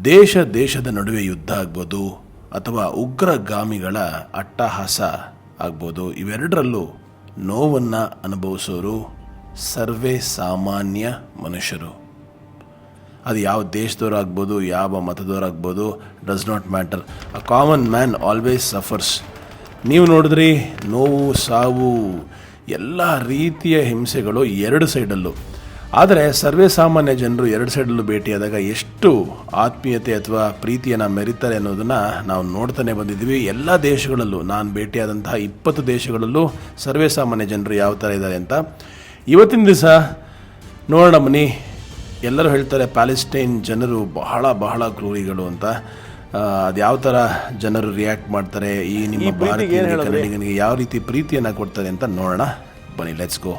ದೇಶದ ನಡುವೆ ಯುದ್ಧ ಆಗ್ಬೋದು ಅಥವಾ ಉಗ್ರಗಾಮಿಗಳ ಅಟ್ಟಹಾಸ ಆಗ್ಬೋದು, ಇವೆರಡರಲ್ಲೂ ನೋವನ್ನು ಅನುಭವಿಸೋರು ಸರ್ವೇ ಸಾಮಾನ್ಯ ಮನುಷ್ಯರು. ಅದು ಯಾವ ದೇಶದವರಾಗ್ಬೋದು, ಯಾವ ಮತದವರಾಗ್ಬೋದು, does not matter. A common man always suffers. ನೀವು ನೋಡಿದ್ರಿ, ನೋವು, ಸಾವು, ಎಲ್ಲ ರೀತಿಯ ಹಿಂಸೆಗಳು ಎರಡು ಸೈಡಲ್ಲೂ. ಆದರೆ ಸರ್ವೇ ಸಾಮಾನ್ಯ ಜನರು ಎರಡು ಸೈಡಲ್ಲೂ ಭೇಟಿಯಾದಾಗ ಎಷ್ಟು ಆತ್ಮೀಯತೆ ಅಥವಾ ಪ್ರೀತಿಯನ್ನು ಮೆರೀತಾರೆ ಅನ್ನೋದನ್ನು ನಾವು ನೋಡ್ತಾನೆ ಬಂದಿದ್ದೀವಿ. ಎಲ್ಲ ದೇಶಗಳಲ್ಲೂ, ನಾನು ಭೇಟಿಯಾದಂತಹ 20 ದೇಶಗಳಲ್ಲೂ ಸರ್ವೇ ಸಾಮಾನ್ಯ ಜನರು ಯಾವ ಥರ ಇದ್ದಾರೆ ಅಂತ ಇವತ್ತಿನ ದಿವಸ ನೋಡೋಣ ಬನ್ನಿ. ಎಲ್ಲರೂ ಹೇಳ್ತಾರೆ ಪ್ಯಾಲೆಸ್ಟೈನ್ ಜನರು ಬಹಳ ಕ್ರೂರಿಗಳು ಅಂತ. ಅದು ಯಾವ ಥರ ಜನರು ರಿಯಾಕ್ಟ್ ಮಾಡ್ತಾರೆ, ಈ ನಿಮ್ಮ ಭಾರತೀಯ ಕನ್ನಡಿಗನಿಗೆ ಯಾವ ರೀತಿ ಪ್ರೀತಿಯನ್ನು ಕೊಡ್ತಾರೆ ಅಂತ ನೋಡೋಣ ಬನ್ನಿ. Let's go.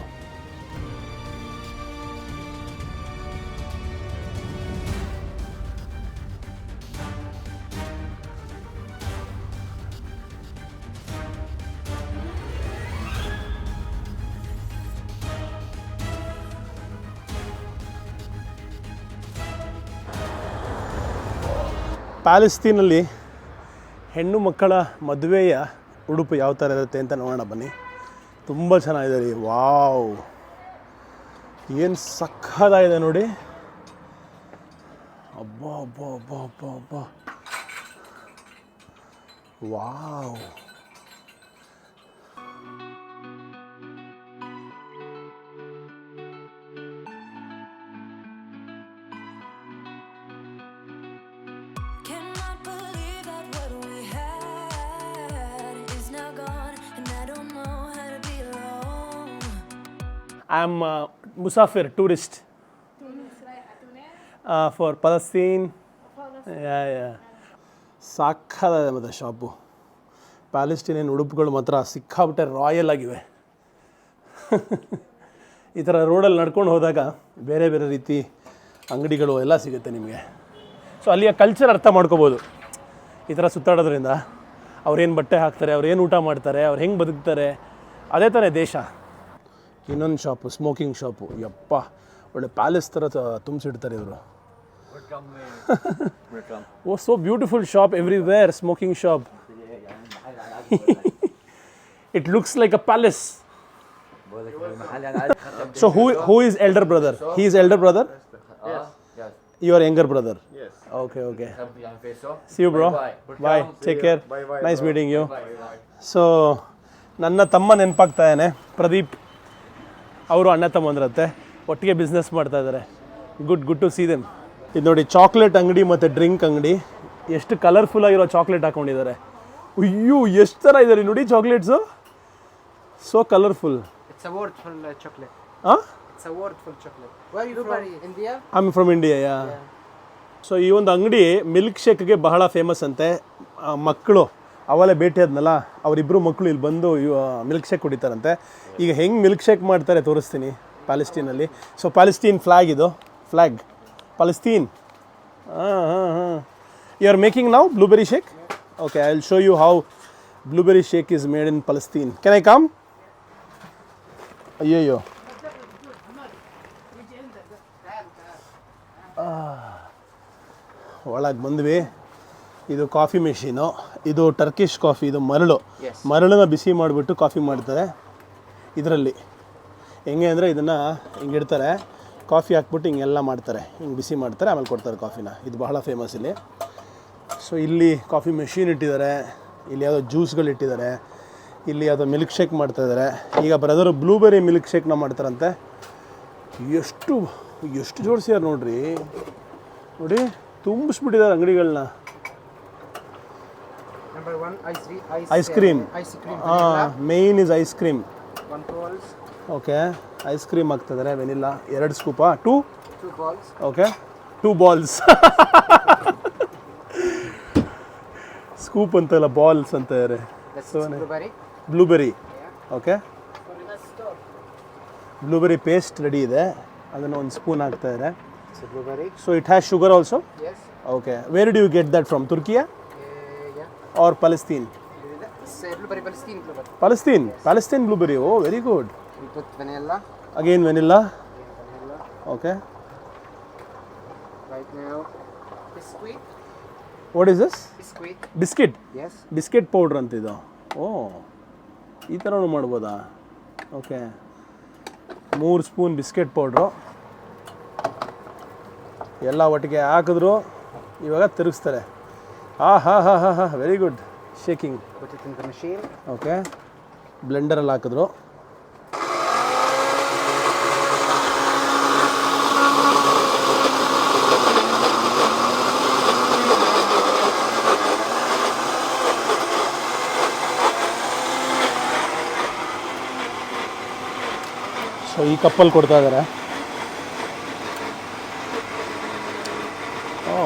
ಪ್ಯಾಲೆಸ್ತೀನಲ್ಲಿ ಹೆಣ್ಣು ಮಕ್ಕಳ ಮದುವೆಯ ಉಡುಪು ಯಾವ ಥರ ಇರುತ್ತೆ ಅಂತ ನೋಡೋಣ ಬನ್ನಿ. ತುಂಬ ಚೆನ್ನಾಗಿದೆ ರೀ. ವಾವ್, ಏನು ಸಖತ್ತಾಗಿದೆ ನೋಡಿ. ಅಬ್ಬಾ ಅಬ್ಬಾ ಅಬ್ಬಾ ಅಬ್ಬಾ ಅಬ್ಬಾ, wow. I'm Musafir, tourist for Palestine. Yeah. ಸಾಕಾಗಿದೆ ಮತ್ತು ಶಾಪು. ಪ್ಯಾಲೆಸ್ಟೀನಿಯನ್ ಉಡುಪುಗಳು ಮಾತ್ರ ಸಿಕ್ಕಾಬಿಟ್ಟೆ ರಾಯಲ್ ಆಗಿವೆ. ಈ ಥರ ರೋಡಲ್ಲಿ ನಡ್ಕೊಂಡು ಹೋದಾಗ ಬೇರೆ ರೀತಿ ಅಂಗಡಿಗಳು ಎಲ್ಲ ಸಿಗುತ್ತೆ ನಿಮಗೆ. ಸೊ ಅಲ್ಲಿಯ ಕಲ್ಚರ್ ಅರ್ಥ ಮಾಡ್ಕೋಬೋದು ಈ ಥರ ಸುತ್ತಾಡೋದ್ರಿಂದ. ಅವ್ರೇನು ಬಟ್ಟೆ ಹಾಕ್ತಾರೆ, ಅವ್ರೇನು ಊಟ ಮಾಡ್ತಾರೆ, ಅವ್ರು ಹೆಂಗೆ ಬದುಕ್ತಾರೆ, ಅದೇ ಥರ ದೇಶ. ಇನ್ನೊಂದು ಶಾಪು, ಸ್ಮೋಕಿಂಗ್ ಶಾಪು. ಯಪ್ಪ, ಒಳ್ಳೆ ಪ್ಯಾಲೇಸ್ ಥರ ತುಂಬಿಸಿಡ್ತಾರೆ ಇವರು. Oh, so beautiful shop everywhere, smoking shop. It looks like a palace. So who is elder brother? He is elder brother? Yes. You are younger brother? Yes. Okay. See you bro. Bye. Take care. Nice meeting you. So ನನ್ನ ತಮ್ಮ ನೆನಪಾಗ್ತಾ ಇದ್ದಾನೆ, ಪ್ರದೀಪ್. ಅವರು ಅಣ್ಣ ತಮ್ಮಂದ್ರತ್ತೆ, ಒಟ್ಟಿಗೆ business ಮಾಡ್ತಾ ಇದ್ದಾರೆ. Good to see them. ಇದು ನೋಡಿ, ಚಾಕ್ಲೇಟ್ ಅಂಗಡಿ ಮತ್ತು ಡ್ರಿಂಕ್ ಅಂಗಡಿ. ಎಷ್ಟು ಕಲರ್ಫುಲ್ ಆಗಿರೋ ಚಾಕ್ಲೇಟ್ ಹಾಕೊಂಡಿದ್ದಾರೆ. ಅಯ್ಯೋ, ಎಷ್ಟು ಥರ ಇದೆ ನೋಡಿ chocolates. So colourful. It's a word for chocolate. Huh? It's a word for chocolate. Where are you from? India? I'm from India, yeah. So ಈ ಒಂದು ಅಂಗಡಿ ಮಿಲ್ಕ್ ಶೇಕ್ಗೆ ಬಹಳ ಫೇಮಸ್ ಅಂತೆ. ಮಕ್ಕಳು ಅವಲೇ ಭೇಟಿಯಾದ್ನಲ್ಲ, ಅವರಿಬ್ಬರು ಮಕ್ಕಳು ಇಲ್ಲಿ ಬಂದು ಮಿಲ್ಕ್ ಶೇಕ್ ಕುಡಿತಾರಂತೆ. ಈಗ ಹೆಂಗೆ ಮಿಲ್ಕ್ ಶೇಕ್ ಮಾಡ್ತಾರೆ ತೋರಿಸ್ತೀನಿ ಪ್ಯಾಲೆಸ್ಟೀನಲ್ಲಿ. ಸೊ ಪ್ಯಾಲೆಸ್ಟೀನ್ ಫ್ಲ್ಯಾಗ್ ಇದು, flag Palestine. You are making now blueberry shake? Okay, I will show you how blueberry shake is made in Palestine. Can I come? ಅಯ್ಯಯ್ಯೋ, ಒಳಗೆ ಬಂದ್ವಿ. ಇದು ಕಾಫಿ ಮೆಷೀನು. ಇದು ಟರ್ಕಿಶ್ ಕಾಫಿ. ಇದು ಮರಳನ್ನ ಬಿಸಿ ಮಾಡಿಬಿಟ್ಟು ಕಾಫಿ ಮಾಡ್ತಾರೆ ಇದರಲ್ಲಿ. ಹೆಂಗೆ ಅಂದರೆ ಇದನ್ನು ಹಿಂಗೆ ಇಡ್ತಾರೆ, ಕಾಫಿ ಹಾಕ್ಬಿಟ್ಟು ಹಿಂಗೆಲ್ಲ ಮಾಡ್ತಾರೆ, ಹಿಂಗೆ ಬಿಸಿ ಮಾಡ್ತಾರೆ, ಆಮೇಲೆ ಕೊಡ್ತಾರೆ ಕಾಫಿನ. ಇದು ಬಹಳ ಫೇಮಸ್ ಇಲ್ಲಿ. ಸೊ ಇಲ್ಲಿ ಕಾಫಿ ಮೆಷೀನ್ ಇಟ್ಟಿದ್ದಾರೆ, ಇಲ್ಲಿ ಯಾವುದೋ ಜ್ಯೂಸ್ಗಳು ಇಟ್ಟಿದ್ದಾರೆ, ಇಲ್ಲಿ ಯಾವುದೋ ಮಿಲ್ಕ್ ಶೇಕ್ ಮಾಡ್ತಾಯಿದ್ದಾರೆ. ಈಗ ಬ್ರದರು ಬ್ಲೂಬೆರಿ ಮಿಲ್ಕ್ ಶೇಕ್ನ ಮಾಡ್ತಾರಂತೆ. ಎಷ್ಟು ಜೋಡಿಸ್ಯಾರ ನೋಡಿ, ತುಂಬಿಸ್ಬಿಟ್ಟಿದ್ದಾರೆ ಅಂಗಡಿಗಳನ್ನ. Number 1, ice cream. Main is ice cream. 1 balls. Okay, ice cream ಹಾಕ್ತಿದ್ದಾರೆ. Vanilla 2 ಸ್ಕೂಪಾ? 2 balls. Okay, 2 balls. Scoop ಅಂತಲ್ಲ, ಬಾಲ್ಸ್ ಅಂತ ಇದ್ದಾರೆ. Blueberry. Okay, blueberry paste ready ಇದೆ, ಅದನ್ನು ಒಂದು ಸ್ಪೂನ್ ಹಾಕ್ತಾ ಇದ್ದಾರೆ. So it has sugar also? Yes. Okay, where do you get that from? Turkey? Yeah. Or Palestine? Blueberry, Palestine blueberry. Palestine? Yes. Palestine blueberry. Oh, very good. We put vanilla. Again vanilla? Vanilla. Okay. Right now, this Biscuit. What is this? Biscuit. Biscuit. Yes. Biscuit powder ಅಂತ ಇದು. ಓ, ಈ ಥರನೂ ಮಾಡ್ಬೋದಾ? Okay, 3 spoon biscuit powder ಎಲ್ಲ ಒಟ್ಟಿಗೆ ಹಾಕಿದ್ರು. ಇವಾಗ ತಿರುಗಿಸ್ತಾರೆ. ಹಾ, very good. Shaking. Put it in the machine. Okay, ಬ್ಲೆಂಡರಲ್ಲಿ ಹಾಕಿದ್ರು. ಸೊ ಈ ಕಪ್ಪಲ್ಲಿ ಕೊಡ್ತಾ ಇದ್ದಾರೆ.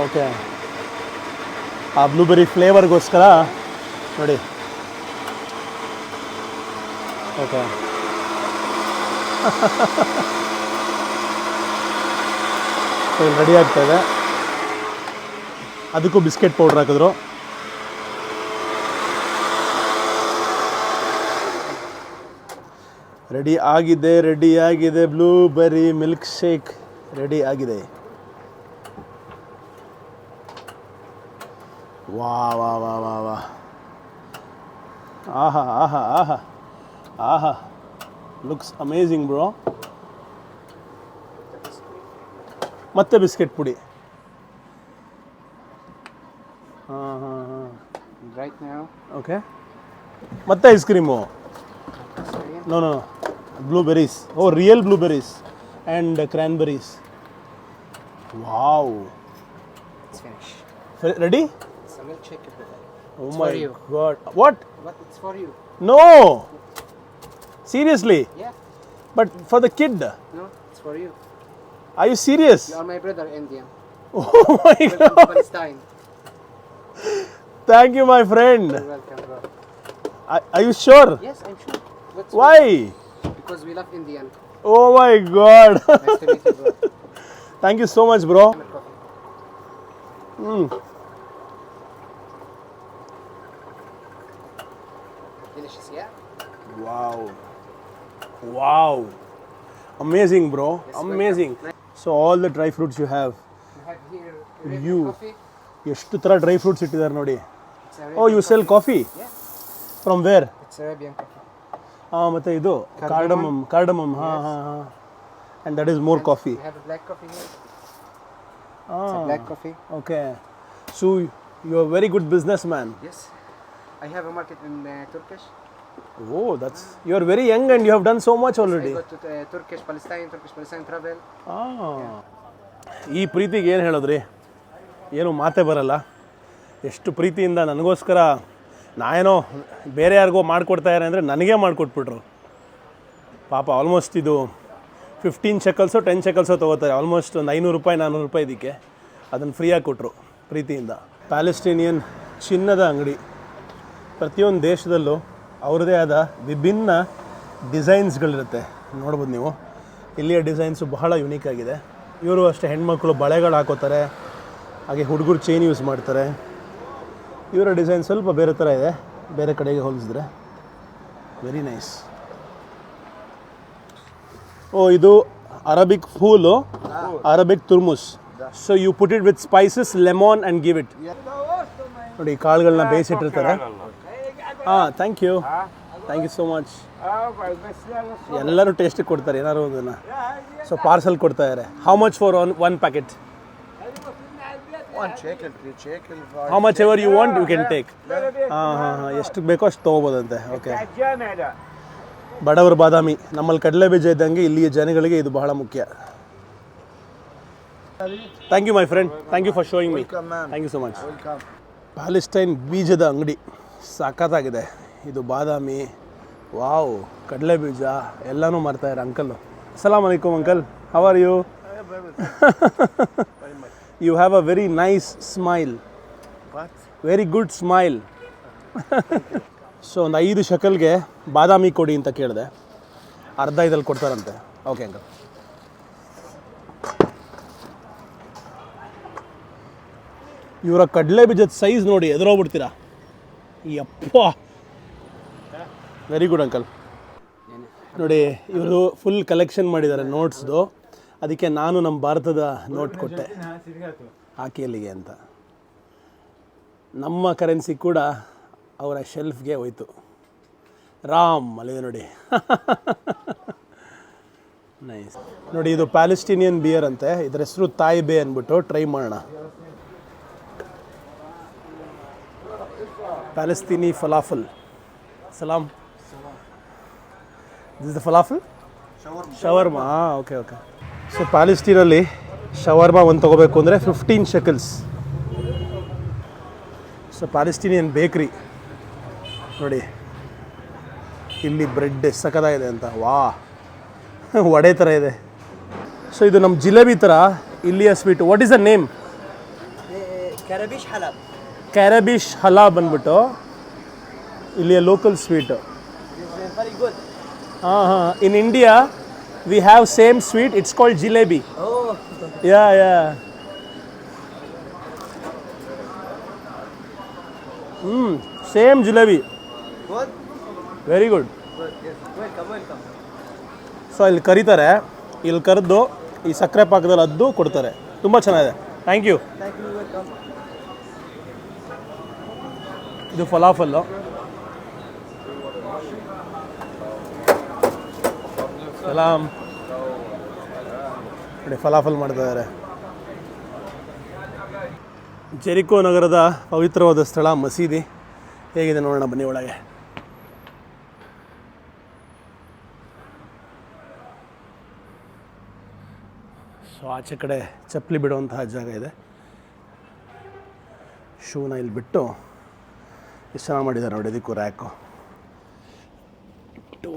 ಓಕೆ, ಆ ಬ್ಲೂಬೆರಿ ಫ್ಲೇವರ್ಗೋಸ್ಕರ ನೋಡಿ. ಓಕೆ, ರೆಡಿ ಆಗ್ತಾಯಿದೆ. ಅದಕ್ಕೂ ಬಿಸ್ಕೆಟ್ ಪೌಡ್ರ್ ಹಾಕಿದ್ರು. ರೆಡಿ ಆಗಿದೆ ಬ್ಲೂಬೆರಿ ಮಿಲ್ಕ್ ಶೇಕ್ ರೆಡಿ ಆಗಿದೆ. ವಾ ವಾ ವಾ ವಾ ವಾ ಆಹಾ ಲುಕ್ಸ್ ಅಮೇಝಿಂಗ್ ಬ್ರೋ. ಮತ್ತೆ ಬಿಸ್ಕೆಟ್ ಪುಡಿ. ಹಾಂ. Right now. ಓಕೆ, ಮತ್ತೆ ice cream. No, blueberries. Oh, real blueberries and cranberries. Wow. It's finished. Ready? It's a milkshake. Oh It's my for you. God. What? But it's for you. No. Seriously? Yeah. But for the kid? No, it's for you. Are you serious? You are my brother, Indian. Oh my Welcome to God. Palestine. Thank you, my friend. You're welcome, bro. Are you sure? Yes, I'm sure. What's Why? Because we love Indian. Oh my God. Nice to meet you, bro. Thank you so much, bro. Have a coffee. Delicious, yeah? Wow. Amazing, bro. Yes, Amazing. welcome. So all the dry fruits you have. We have here Arabian You. coffee. ಎಷ್ಟು ಥರ dry fruits ಇಟ್ಟಿದ್ದಾರೆ ನೋಡಿ. It's Arabian oh, you sell coffee? Yeah. From where? It's Arabian coffee. ಮತ್ತು ಇದು cardamom. ಹಾಂ. And that is more coffee. We have a black coffee here. It's a black coffee. Okay, so you are very good business man. Yes. I have a market in Turkish. Oh, that's you are very young and you have done so much I already. go to Turkish Palestine travel. ಈ ಪ್ರೀತಿಗೆ ಏನು ಹೇಳಿದ್ರಿ? ಏನು ಮಾತೇ ಬರಲ್ಲ. ಎಷ್ಟು ಪ್ರೀತಿಯಿಂದ ನನಗೋಸ್ಕರ ನಾನೇನೋ ಬೇರೆ ಯಾರಿಗೋ ಮಾಡಿಕೊಡ್ತಾಯಿದ್ದಾರೆ ಅಂದರೆ ನನಗೇ ಮಾಡಿಕೊಟ್ಬಿಟ್ರು. ಪಾಪ ಆಲ್ಮೋಸ್ಟ್ ಇದು 15 ಶೆಕಲ್ಸೋ 10 ಶೆಕಲ್ಸೋ ತೊಗೋತಾರೆ. ಆಲ್ಮೋಸ್ಟ್ ಒಂದು 500 ರೂಪಾಯಿ 400 ರೂಪಾಯಿ ಇದಕ್ಕೆ. ಅದನ್ನು ಫ್ರೀಯಾಗಿ ಕೊಟ್ಟರು ಪ್ರೀತಿಯಿಂದ. ಪ್ಯಾಲೆಸ್ಟೀನಿಯನ್ ಚಿನ್ನದ ಅಂಗಡಿ. ಪ್ರತಿಯೊಂದು ದೇಶದಲ್ಲೂ ಅವ್ರದ್ದೇ ಆದ ವಿಭಿನ್ನ ಡಿಸೈನ್ಸ್ಗಳಿರುತ್ತೆ. ನೋಡ್ಬೋದು ನೀವು. ಇಲ್ಲಿಯ ಡಿಸೈನ್ಸು ಬಹಳ ಯುನೀಕ್ ಆಗಿದೆ. ಇವರು ಅಷ್ಟೇ ಹೆಣ್ಮಕ್ಳು ಬಳೆಗಳು ಹಾಕೋತಾರೆ, ಹಾಗೆ ಹುಡುಗರು ಚೈನ್ ಯೂಸ್ ಮಾಡ್ತಾರೆ. ಇವರ ಡಿಸೈನ್ ಸ್ವಲ್ಪ ಬೇರೆ ಥರ ಇದೆ ಬೇರೆ ಕಡೆಗೆ ಹೋಲಿಸಿದ್ರೆ. Very nice. ಓ, ಇದು ಅರಬಿಕ್ ಫೂಲು, ಅರಬಿಕ್ ತುರ್ಮುಸ್. So you put it with spices, lemon and give it. ನೋಡಿ, ಕಾಳುಗಳನ್ನ ಬೇಯಿಸಿಟ್ಟಿರ್ತಾರೆ. Thank you so much. ಎಲ್ಲರೂ ಟೇಸ್ಟಿಗೆ ಕೊಡ್ತಾರೆ ಏನಾದ್ರು ಅದನ್ನು. ಸೊ ಪಾರ್ಸಲ್ ಕೊಡ್ತಾ ಇದ್ದಾರೆ. How much for one packet? 1 shekel, 3 shekel. How much ever you want you can take. ಎಷ್ಟು ಬೇಕೋ ಅಷ್ಟು ತೊಗೋಬೋದಂತೆ. ಓಕೆ, ಬಡವರ ಬಾದಾಮಿ. ನಮ್ಮಲ್ಲಿ ಕಡಲೆ ಬೀಜ ಇದ್ದಂಗೆ ಇಲ್ಲಿಯ ಜನಗಳಿಗೆ ಇದು ಬಹಳ ಮುಖ್ಯ. Thank you my friend. Thank you for showing me. Thank you so much. Palestine ಬೀಜದ ಅಂಗಡಿ ಸಖತ್ತಾಗಿದೆ. ಇದು ಬಾದಾಮಿ, ವಾವ್, ಕಡಲೆ ಬೀಜ ಎಲ್ಲನೂ ಮಾರ್ತಾಯಿದ್ದಾರೆ ಅಂಕಲ್. ಅಸ್ಸಲಾಮ್ ಅಲೈಕುಮ್ uncle. How are you? You have a very nice smile. What? Very good smile. So ಒಂದು 5 ಶೆಕಲ್ಗೆ ಬಾದಾಮಿ ಕೊಡಿ ಅಂತ ಕೇಳಿದೆ. ಅರ್ಧ ಇದಲ್ಲಿ ಕೊಡ್ತಾರಂತೆ. Okay uncle. ಇವರ ಕಡಲೆ ಬೀಜದ ಸೈಜ್ ನೋಡಿ, ಎದುರೋಗ್ಬಿಡ್ತೀರಾ. ಯಪ್ಪ, ವೆರಿ ಗುಡ್ ಅಂಕಲ್. ನೋಡಿ, ಇವರು ಫುಲ್ ಕಲೆಕ್ಷನ್ ಮಾಡಿದ್ದಾರೆ ನೋಟ್ಸ್ದು. ಅದಕ್ಕೆ ನಾನು ನಮ್ಮ ಭಾರತದ ನೋಟ್ ಕೊಟ್ಟೆ, ಹಾಕಿ ಅಲ್ಲಿಗೆ ಅಂತ. ನಮ್ಮ ಕರೆನ್ಸಿ ಕೂಡ ಅವರ ಶೆಲ್ಫ್ಗೆ ಹೋಯ್ತು. ರಾಮ್ ಅಲ್ಲಿದೆ ನೋಡಿ. ನೈಸ್. ನೋಡಿ ಇದು ಪ್ಯಾಲೆಸ್ಟೀನಿಯನ್ ಬಿಯರ್ ಅಂತೆ, ಇದರ ಹೆಸರು ತಾಯ್ ಬೇ ಅಂದ್ಬಿಟ್ಟು ಟ್ರೈ ಮಾಡೋಣ. Palestinian falafel. ಸಲಾಮ್. This the falafel shawarma. Okay okay. So ಪ್ಯಾಲೆಸ್ಟೀನಲ್ಲಿ ಶವರ್ಮಾ ಒಂದು ತೊಗೋಬೇಕು ಅಂದರೆ 15 ಶೆಕಲ್ಸ್. ಸೊ ಪ್ಯಾಲೆಸ್ಟೀನಿಯನ್ ಬೇಕ್ರಿ ನೋಡಿ, ಇಲ್ಲಿ ಬ್ರೆಡ್ ಸಖತ್ತಾಗಿದೆ ಅಂತ. ವಾ, ವಡೆ ಥರ ಇದೆ. ಸೊ ಇದು ನಮ್ಮ ಜಿಲೇಬಿ ಥರ ಇಲ್ಲಿಯ sweet. What is the name? ಕ್ಯಾರಬಿಶ್ ಹಲಾಬ್ ಅಂದ್ಬಿಟ್ಟು ಇಲ್ಲಿಯ ಲೋಕಲ್ ಸ್ವೀಟು. ಹಾಂ ಹಾಂ. In India we have same sweet, it's called jalebi. Yeah yeah. Same jalebi. Very good. So ಇಲ್ಲಿ ಕರೀತಾರೆ, ಇಲ್ಲಿ ಕರೆದು ಈ ಸಕ್ಕರೆ ಪಾಕದಲ್ಲಿ ಅದ್ದು ಕೊಡ್ತಾರೆ. ತುಂಬ ಚೆನ್ನಾಗಿದೆ. Thank you. ಇದು ಫಲಾಫಲ್ಲು. ಸಲಾಮ್. ನೋಡಿ ಫಲಾಫಲ್ ಮಾಡ್ತಾ ಇದ್ದಾರೆ. ಜೆರಿಕೋ ನಗರದ ಪವಿತ್ರವಾದ ಸ್ಥಳ ಮಸೀದಿ ಹೇಗಿದೆ ನೋಡೋಣ ಬನ್ನಿ ಒಳಗೆ. ಸೊ ಆಚೆ ಕಡೆ ಚಪ್ಪಲಿ ಬಿಡುವಂತಹ ಜಾಗ ಇದೆ. ಶೂನ ಇಲ್ಲಿ ಬಿಟ್ಟು ಎಷ್ಟು ಚೆನ್ನಾಗಿ ಮಾಡಿದ್ದಾರೆ ನೋಡಿ, ಇದಕ್ಕೂ ರ್ಯಾಕು ಇಟ್ಟು.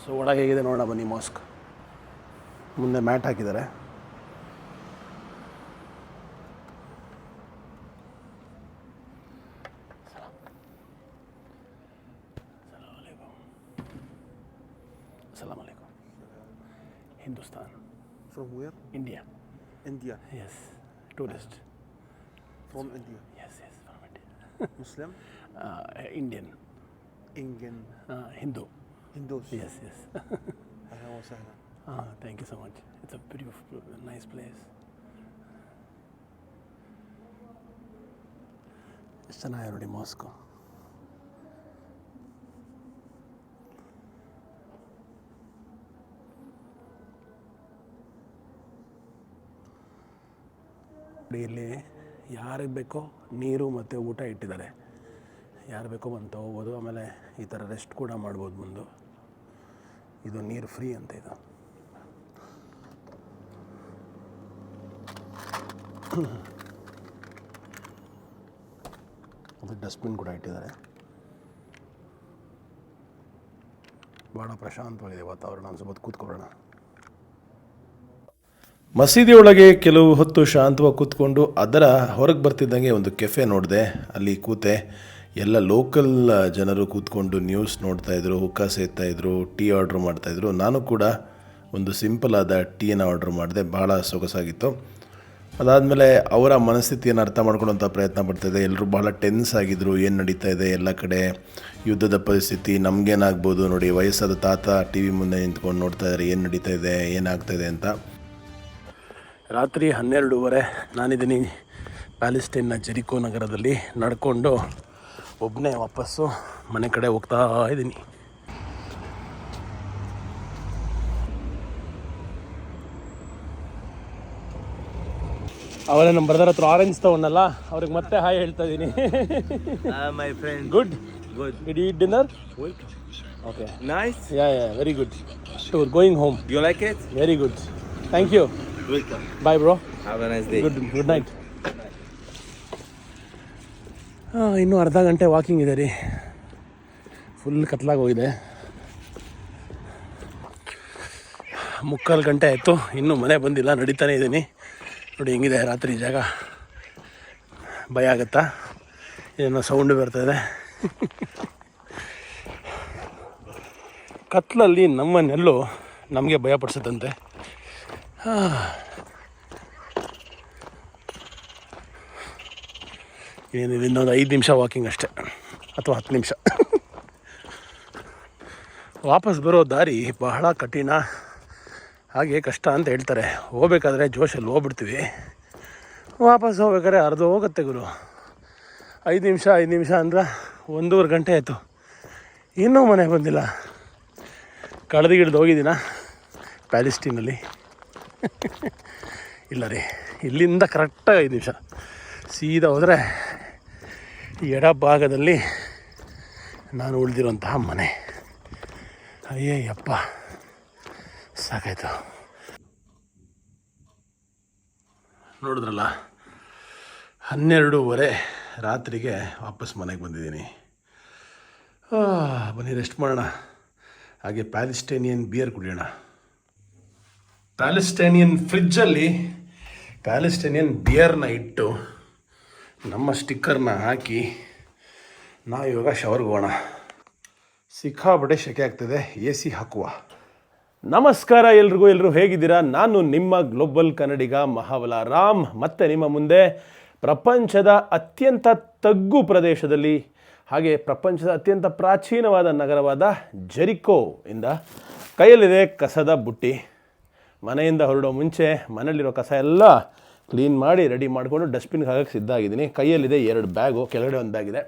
ಸೊ ಒಳಗೆ ಹೇಗಿದೆ ನೋಡೋಣ ಬನ್ನಿ. ಮಾಸ್ಕ್ ಮುಂದೆ ಮ್ಯಾಟ್ ಹಾಕಿದ್ದಾರೆ. Assalamu alaikum. Hindustan. From where? India. India. Yes. Tourist. From India. Yes, yes, from India. Muslim? Indian. Indian. Hindu. Hindus. Yes, yes. Ahlan wa sahlan. Thank you so much. It's a beautiful, nice place. ಎಷ್ಟು ಚೆನ್ನಾಗಿದೆ ನೋಡಿ mask. ಇಲ್ಲಿ ಯಾರಿಗೆ ಬೇಕೋ ನೀರು ಮತ್ತು ಊಟ ಇಟ್ಟಿದ್ದಾರೆ. ಯಾರು ಬೇಕೋ ಬಂದು ತೊಗೋಬೋದು. ಆಮೇಲೆ ಈ ಥರ ರೆಸ್ಟ್ ಕೂಡ ಮಾಡ್ಬೋದು ಮುಂದೆ. ಇದು ನೀರು ಫ್ರೀ ಅಂತ ಇದು. ಅದು ಡಸ್ಟ್ಬಿನ್ ಕೂಡ ಇಟ್ಟಿದ್ದಾರೆ. ಭಾಳ ಪ್ರಶಾಂತವಾಗಿದೆ ವಾತಾವರಣ. ಒಂದು ಸ್ವಲ್ಪ ಕೂತ್ಕೊಳ್ಳೋಣ. ಮಸೀದಿಯೊಳಗೆ ಕೆಲವು ಹೊತ್ತು ಶಾಂತವಾಗಿ ಕೂತ್ಕೊಂಡು ಅದರ ಹೊರಗೆ ಬರ್ತಿದ್ದಂಗೆ ಒಂದು ಕೆಫೆ ನೋಡಿದೆ. ಅಲ್ಲಿ ಕೂತೆ ಎಲ್ಲ ಲೋಕಲ್ ಜನರು ಕೂತ್ಕೊಂಡು ನ್ಯೂಸ್ ನೋಡ್ತಾಯಿದ್ರು, ಹುಕ್ಕ ಸೇರ್ತಾಯಿದ್ರು, ಟೀ ಆರ್ಡ್ರ್ ಮಾಡ್ತಾಯಿದ್ರು. ನಾನು ಕೂಡ ಒಂದು ಸಿಂಪಲ್ ಆದ ಟೀಯನ್ನು ಆರ್ಡ್ರ್ ಮಾಡಿದೆ. ಭಾಳ ಸೊಗಸಾಗಿತ್ತು. ಅದಾದಮೇಲೆ ಅವರ ಮನಸ್ಥಿತಿಯನ್ನು ಅರ್ಥ ಮಾಡ್ಕೊಳ್ಳೋಂಥ ಪ್ರಯತ್ನ ಪಡ್ತಾಯಿದ್ದೆ. ಎಲ್ಲರೂ ಭಾಳ ಟೆನ್ಸ್ ಆಗಿದ್ದರು. ಏನು ನಡೀತಾ ಇದೆ ಎಲ್ಲ ಕಡೆ, ಯುದ್ಧದ ಪರಿಸ್ಥಿತಿ, ನಮಗೇನಾಗ್ಬೋದು ನೋಡಿ. ವಯಸ್ಸಾದ ತಾತ ಟಿ ವಿ ಮುಂದೆ ನಿಂತ್ಕೊಂಡು ನೋಡ್ತಾ ಇದ್ದಾರೆ ಏನು ನಡೀತಾ ಇದೆ, ಏನಾಗ್ತಾಯಿದೆ ಅಂತ. ರಾತ್ರಿ 12:30 ನಾನಿದ್ದೀನಿ ಪ್ಯಾಲೆಸ್ಟೈನ್ನ ಜೆರಿಕೋ ನಗರದಲ್ಲಿ. ನಡ್ಕೊಂಡು ಒಬ್ಬನೇ ವಾಪಸ್ಸು ಮನೆ ಕಡೆ ಹೋಗ್ತಾ ಇದ್ದೀನಿ. ಅವರೇ ನಮ್ಮ ಬ್ರದರ್ ಹತ್ರ ಆರೆಂಜ್ ತೊಗೊಂಡಲ್ಲ, ಅವ್ರಿಗೆ ಮತ್ತೆ ಹಾಯ್ ಹೇಳ್ತಾ ಇದ್ದೀನಿ. My friend. Good. Good. Did you eat dinner? Welcome. Okay. Nice. Yeah, very good. So we're going home. You like it? Very good. Thank you. Welcome. Bye bro. Have a nice day. Good night. ಇನ್ನೂ ಅರ್ಧ ಗಂಟೆ walking ಇದೆ ರೀ. Full ಕತ್ಲಾಗಿ ಹೋಗಿದೆ. 3/4 ಗಂಟೆ ಆಯಿತು, ಇನ್ನೂ ಮನೆ ಬಂದಿಲ್ಲ. ನಡೀತಾನೆ ಇದ್ದೀನಿ ನೋಡಿ. ಹೆಂಗಿದೆ ರಾತ್ರಿ ಜಾಗ. ಭಯ ಆಗುತ್ತಾ? ಏನೋ ಸೌಂಡ್ ಬರ್ತಾಯಿದೆ. ಕತ್ಲಲ್ಲಿ ನಮ್ಮನ್ನೆಲ್ಲೂ ನಮಗೆ ಭಯಪಡಿಸುತ್ತಂತೆ. ಏನಿದೆ, ಇನ್ನೊಂದು 5 ನಿಮಿಷ ವಾಕಿಂಗ್ ಅಷ್ಟೇ, ಅಥವಾ 10 ನಿಮಿಷ. ವಾಪಸ್ ಬರೋ ದಾರಿ ಬಹಳ ಕಠಿಣ, ಹಾಗೆ ಕಷ್ಟ ಅಂತ ಹೇಳ್ತಾರೆ. ಹೋಗ್ಬೇಕಾದ್ರೆ ಜೋಶಲ್ಲಿ ಹೋಗ್ಬಿಡ್ತೀವಿ, ವಾಪಸ್ ಹೋಗ್ಬೇಕಾದ್ರೆ ಅರ್ಧ ಹೋಗುತ್ತೆ ಗುರು. 5 ನಿಮಿಷ ಅಂದ್ರೆ 1.5 ಗಂಟೆ ಆಯಿತು, ಇನ್ನೂ ಮನೆಗೆ ಬಂದಿಲ್ಲ. ಕಳೆದು ಹೋಗಿದ್ದೀನ ಪ್ಯಾಲೆಸ್ಟೀನಲ್ಲಿ. ಇಲ್ಲ ರೀ, ಇಲ್ಲಿಂದ ಕರೆಕ್ಟಾಗಿ 5 ನಿಮಿಷ ಸೀದಾ ಹೋದರೆ ಎಡ ಭಾಗದಲ್ಲಿ ನಾನು ಉಳಿದಿರೋಂತಹ ಮನೆ. ಅಯ್ಯಯ್ಯಪ್ಪ ಸಾಕಾಯಿತು. ನೋಡಿದ್ರಲ್ಲ, 12:30 ರಾತ್ರಿಗೆ ವಾಪಸ್ ಮನೆಗೆ ಬಂದಿದ್ದೀನಿ. ಬನ್ನಿ ರೆಸ್ಟ್ ಮಾಡೋಣ, ಹಾಗೆ ಪ್ಯಾಲೆಸ್ಟೈನಿಯನ್ ಬಿಯರ್ ಕುಡಿಯೋಣ. ಪ್ಯಾಲೆಸ್ಟೈನಿಯನ್ ಫ್ರಿಜ್ಜಲ್ಲಿ ಪ್ಯಾಲೆಸ್ಟೈನಿಯನ್ ಬಿಯರ್ನ ಇಟ್ಟು ನಮ್ಮ ಸ್ಟಿಕ್ಕರ್ನ ಹಾಕಿ ನಾವು ಇವಾಗ ಶವರ್ಗೆ ಹೋಗೋಣ. ಸಿಕ್ಕಾಪಟ್ಟೆ ಶೆಕೆ ಆಗ್ತದೆ, AC ಹಾಕುವ. ನಮಸ್ಕಾರ ಎಲ್ಲರೂ ಹೇಗಿದ್ದೀರಾ? ನಾನು ನಿಮ್ಮ ಗ್ಲೋಬಲ್ ಕನ್ನಡಿಗ ಮಹಾಬಲ ರಾಮ್, ಮತ್ತೆ ನಿಮ್ಮ ಮುಂದೆ ಪ್ರಪಂಚದ ಅತ್ಯಂತ ತಗ್ಗು ಪ್ರದೇಶದಲ್ಲಿ, ಹಾಗೆ ಪ್ರಪಂಚದ ಅತ್ಯಂತ ಪ್ರಾಚೀನವಾದ ನಗರವಾದ ಜೆರಿಕೋ ಇಂದ. ಕೈಯಲ್ಲಿದೆ ಕಸದ ಬುಟ್ಟಿ. ಮನೆಯಿಂದ ಹೊರಡೋ ಮುಂಚೆ ಮನೆಯಲ್ಲಿರೋ ಕಸ ಎಲ್ಲ ಕ್ಲೀನ್ ಮಾಡಿ ರೆಡಿ ಮಾಡಿಕೊಂಡು ಡಸ್ಟ್ಬಿನ್ಗೆ ಹಾಕಕ್ಕೆ ಸಿದ್ಧ ಆಗಿದ್ದೀನಿ. ಕೈಯಲ್ಲಿದೆ 2 ಬ್ಯಾಗು, ಕೆಳಗಡೆ ಒಂದು ಬ್ಯಾಗಿದೆ.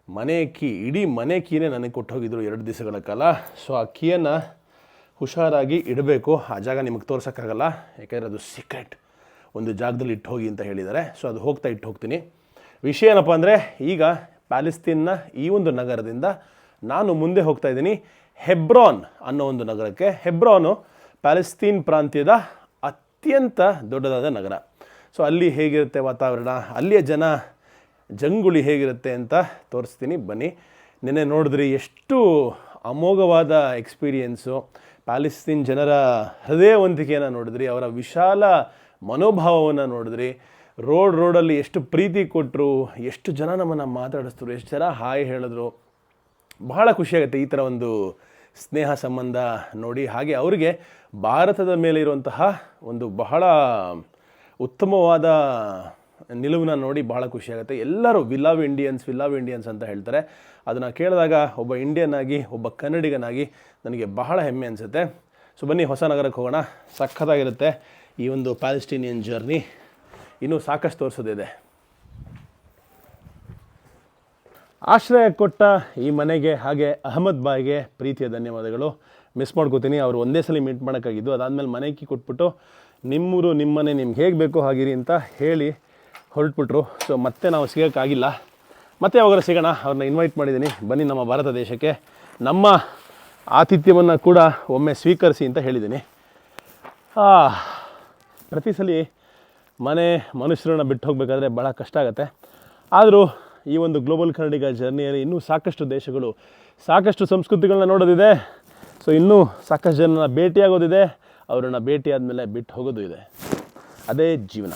ಮನೆ ಕೀ, ಇಡೀ ಮನೆ ಕೀನೇ ನನಗೆ ಕೊಟ್ಟು ಹೋಗಿದ್ರು 2 ದಿವಸಗಳ ಕಾಲ. ಸೊ ಆ ಕೀಯನ್ನು ಹುಷಾರಾಗಿ ಇಡಬೇಕು. ಆ ಜಾಗ ನಿಮಗೆ ತೋರ್ಸೋಕ್ಕಾಗಲ್ಲ, ಯಾಕೆಂದರೆ ಅದು ಸೀಕ್ರೆಟ್, ಒಂದು ಜಾಗದಲ್ಲಿ ಇಟ್ಟು ಹೋಗಿ ಅಂತ ಹೇಳಿದ್ದಾರೆ. ಸೊ ಅದು ಇಟ್ಟು ಹೋಗ್ತೀನಿ. ವಿಷಯ ಏನಪ್ಪ ಅಂದರೆ, ಈಗ ಪ್ಯಾಲೆಸ್ತೀನ್ನ ಈ ಒಂದು ನಗರದಿಂದ ನಾನು ಮುಂದೆ ಹೋಗ್ತಾ ಇದ್ದೀನಿ ಹೆಬ್ರಾನ್ ಅನ್ನೋ ಒಂದು ನಗರಕ್ಕೆ. ಹೆಬ್ರಾನು ಪ್ಯಾಲೆಸ್ತೀನ್ ಪ್ರಾಂತ್ಯದ ಅತ್ಯಂತ ದೊಡ್ಡದಾದ ನಗರ. ಸೊ ಅಲ್ಲಿ ಹೇಗಿರುತ್ತೆ ವಾತಾವರಣ, ಅಲ್ಲಿಯ ಜಂಗುಳಿ ಹೇಗಿರುತ್ತೆ ಅಂತ ತೋರಿಸ್ತೀನಿ ಬನ್ನಿ. ನೆನ್ನೆ ನೋಡಿದ್ರಿ ಎಷ್ಟು ಅಮೋಘವಾದ ಎಕ್ಸ್ಪೀರಿಯೆನ್ಸು. ಪ್ಯಾಲೆಸ್ತೀನ್ ಜನರ ಹೃದಯವಂತಿಕೆಯನ್ನು ನೋಡಿದ್ರಿ, ಅವರ ವಿಶಾಲ ಮನೋಭಾವವನ್ನು ನೋಡಿದ್ರಿ. ರೋಡಲ್ಲಿ ಎಷ್ಟು ಪ್ರೀತಿ ಕೊಟ್ಟರು, ಎಷ್ಟು ಜನ ನಮ್ಮನ್ನು ಮಾತಾಡಿಸಿದ್ರು, ಎಷ್ಟು ಜನ ಹಾಯ್ ಹೇಳಿದ್ರು. ಬಹಳ ಖುಷಿಯಾಗುತ್ತೆ ಈ ಥರ ಒಂದು ಸ್ನೇಹ ಸಂಬಂಧ ನೋಡಿ. ಹಾಗೆ ಅವರಿಗೆ ಭಾರತದ ಮೇಲೆ ಇರುವಂತಹ ಒಂದು ಬಹಳ ಉತ್ತಮವಾದ ನಿಲುವನ್ನ ನೋಡಿ ಬಹಳ ಖುಷಿಯಾಗುತ್ತೆ. ಎಲ್ಲರೂ ವಿ ಲವ್ ಇಂಡಿಯನ್ಸ್ ಅಂತ ಹೇಳ್ತಾರೆ. ಅದನ್ನು ಕೇಳಿದಾಗ ಒಬ್ಬ ಇಂಡಿಯನ್ ಆಗಿ, ಒಬ್ಬ ಕನ್ನಡಿಗನಾಗಿ ನನಗೆ ಬಹಳ ಹೆಮ್ಮೆ ಅನಿಸುತ್ತೆ. ಸೊ ಬನ್ನಿ ಹೊಸ ನಗರಕ್ಕೆ ಹೋಗೋಣ. ಸಖತ್ತಾಗಿರುತ್ತೆ ಈ ಒಂದು ಪ್ಯಾಲೆಸ್ಟೀನಿಯನ್ ಜರ್ನಿ. ಇನ್ನೂ ಸಾಕಷ್ಟು ತೋರಿಸೋದಿದೆ. ಆಶ್ರಯ ಕೊಟ್ಟ ಈ ಮನೆಗೆ ಹಾಗೆ ಅಹಮದ್ ಬಾಯ್ಗೆ ಪ್ರೀತಿಯ ಧನ್ಯವಾದಗಳು. ಮಿಸ್ ಮಾಡ್ಕೋತೀನಿ, ಅವರು ಒಂದೇ ಸಲ ಮೀಟ್ ಮಾಡೋಕ್ಕಾಗಿದ್ದು. ಅದಾದಮೇಲೆ ಮನೆಗೆ ಕೊಟ್ಬಿಟ್ಟು ನಿಮ್ಮೂರು ನಿಮ್ಮನೆ ನಿಮ್ಗೆ ಹೇಗೆ ಬೇಕೋ ಹಾಗಿರಿ ಅಂತ ಹೇಳಿ ಹೊರಟ್ಬಿಟ್ರು. ಸೊ ಮತ್ತೆ ನಾವು ಸಿಗೋಕ್ಕಾಗಿಲ್ಲ, ಮತ್ತೆ ಯಾವಾಗಾದ್ರೂ ಸಿಗೋಣ. ಅವ್ರನ್ನ ಇನ್ವೈಟ್ ಮಾಡಿದ್ದೀನಿ, ಬನ್ನಿ ನಮ್ಮ ಭಾರತ ದೇಶಕ್ಕೆ, ನಮ್ಮ ಆತಿಥ್ಯವನ್ನು ಕೂಡ ಒಮ್ಮೆ ಸ್ವೀಕರಿಸಿ ಅಂತ ಹೇಳಿದ್ದೀನಿ. ಪ್ರತಿ ಸಲ ಮನುಷ್ಯರನ್ನ ಬಿಟ್ಟು ಹೋಗಬೇಕಾದ್ರೆ ಭಾಳ ಕಷ್ಟ ಆಗುತ್ತೆ. ಆದರೂ ಈ ಒಂದು ಗ್ಲೋಬಲ್ ಕನ್ನಡಿಗ ಜರ್ನಿಯಲ್ಲಿ ಇನ್ನೂ ಸಾಕಷ್ಟು ದೇಶಗಳು, ಸಾಕಷ್ಟು ಸಂಸ್ಕೃತಿಗಳನ್ನ ನೋಡೋದಿದೆ. ಸೊ ಇನ್ನೂ ಸಾಕಷ್ಟು ಜನನ ಭೇಟಿಯಾಗೋದಿದೆ, ಅವರನ್ನು ಭೇಟಿ ಆದಮೇಲೆ ಬಿಟ್ಟು ಹೋಗೋದು ಇದೆ. ಅದೇ ಜೀವನ.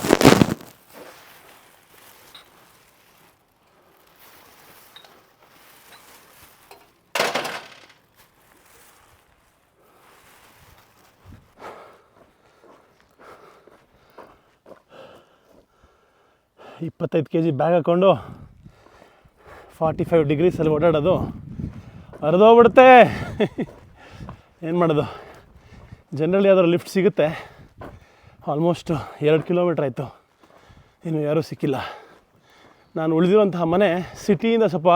$25 kg ಬ್ಯಾಗ್ ಹಾಕ್ಕೊಂಡು 45 ಡಿಗ್ರೀಸಲ್ಲಿ ಓಡಾಡೋದು ಹರಿದೋಗ್ಬಿಡುತ್ತೆ. ಏನು ಮಾಡೋದು, ಜನರಲಿ ಯಾವ್ದಾದ್ರು ಲಿಫ್ಟ್ ಸಿಗುತ್ತೆ. ಆಲ್ಮೋಸ್ಟ್ 2 ಕಿಲೋಮೀಟ್ರ್ ಆಯಿತು, ಇನ್ನು ಯಾರೂ ಸಿಕ್ಕಿಲ್ಲ. ನಾನು ಉಳಿದಿರುವಂತಹ ಮನೆ ಸಿಟಿಯಿಂದ ಸ್ವಲ್ಪ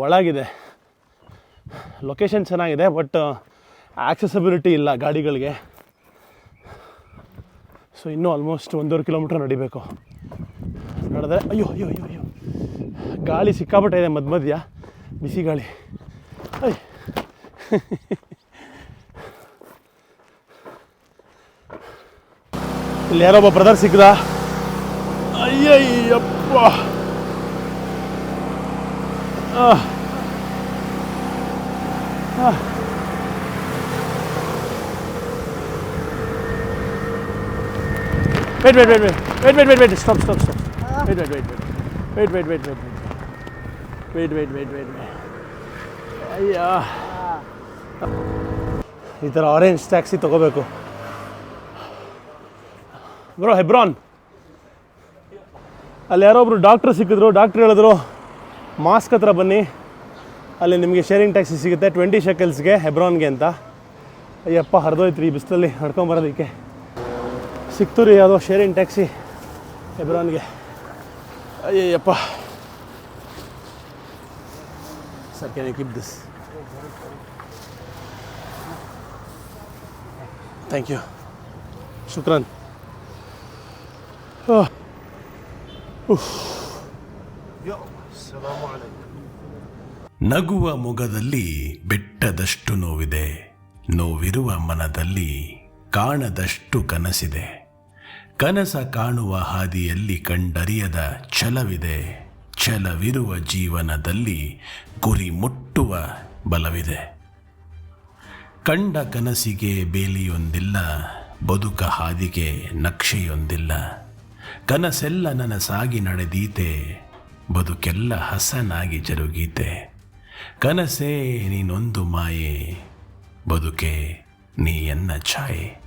ಒಳಗಿದೆ. ಲೊಕೇಶನ್ ಚೆನ್ನಾಗಿದೆ, ಬಟ್ ಆಕ್ಸೆಸಿಬಿಲಿಟಿ ಇಲ್ಲ ಗಾಡಿಗಳಿಗೆ. ಸೊ ಇನ್ನೂ ಆಲ್ಮೋಸ್ಟ್ 1.5 ಕಿಲೋಮೀಟ್ರ್ ನಡಿಬೇಕು. ನಡೆದ್ರೆ ಅಯ್ಯೋ ಗಾಳಿ ಸಿಕ್ಕಾಪಟ್ಟೆ ಇದೆ, ಮಧ್ಯ ಬಿಸಿ ಗಾಳಿ. ಇಲ್ಲಿ ಯಾರೊಬ್ಬ ಬ್ರದರ್ ಸಿಕ್ಕದ. ಅಯ್ಯಯ್ಯಪ್ಪ, wait, stop. Wait. ಅಯ್ಯ, ಈ ಥರ ಆರೆಂಜ್ ಟ್ಯಾಕ್ಸಿ ತೊಗೋಬೇಕು. ಬ್ರೋ, ಹೆಬ್ರಾನ್ ಅಲ್ಲಿ ಯಾರೋ ಒಬ್ರು ಡಾಕ್ಟ್ರ್ ಸಿಕ್ಕಿದ್ರು. ಡಾಕ್ಟ್ರ್ ಹೇಳಿದ್ರು ಮಾಸ್ಕ್ ಹತ್ರ ಬನ್ನಿ, ಅಲ್ಲಿ ನಿಮಗೆ ಶೇರಿಂಗ್ ಟ್ಯಾಕ್ಸಿ ಸಿಗುತ್ತೆ 20 ಶೆಕಲ್ಸ್ಗೆ ಹೆಬ್ರಾನ್ಗೆ ಅಂತ. ಅಯ್ಯಪ್ಪ, ಹರಿದೋಯ್ತು ರೀ ಬಿಸಿಲಲ್ಲಿ ನಡ್ಕೊಂಬರೋದಕ್ಕೆ. ಸಿಕ್ತು ರೀ ಯಾವುದೋ ಶೇರಿಂಗ್ ಟ್ಯಾಕ್ಸಿ. ಹೆಬ್ರಾನ್ಗೆ. Ayyappa. Sir can you keep this? Thank you. ಶುಕ್ರಾನ್. ನಗುವ ಮೊಗದಲ್ಲಿ ಬೆಟ್ಟದಷ್ಟು ನೋವಿದೆ, ನೋವಿರುವ ಮನದಲ್ಲಿ ಕಾಣದಷ್ಟು ಕನಸಿದೆ. ಕನಸ ಕಾಣುವ ಹಾದಿಯಲ್ಲಿ ಕಂಡರಿಯದ ಛಲವಿದೆ, ಛಲವಿರುವ ಜೀವನದಲ್ಲಿ ಗುರಿ ಮುಟ್ಟುವ ಬಲವಿದೆ. ಕಂಡ ಕನಸಿಗೆ ಬೇಲಿಯೊಂದಿಲ್ಲ, ಬದುಕ ಹಾದಿಗೆ ನಕ್ಷೆಯೊಂದಿಲ್ಲ. ಕನಸೆಲ್ಲ ನನಸಾಗಿ ನಡೆದೀತೆ, ಬದುಕೆಲ್ಲ ಹಸನಾಗಿ ಜರುಗೀತೆ. ಕನಸೇ ನೀನೊಂದು ಮಾಯೆ, ಬದುಕೆ ನೀ ಎನ್ನ ಛಾಯೆ.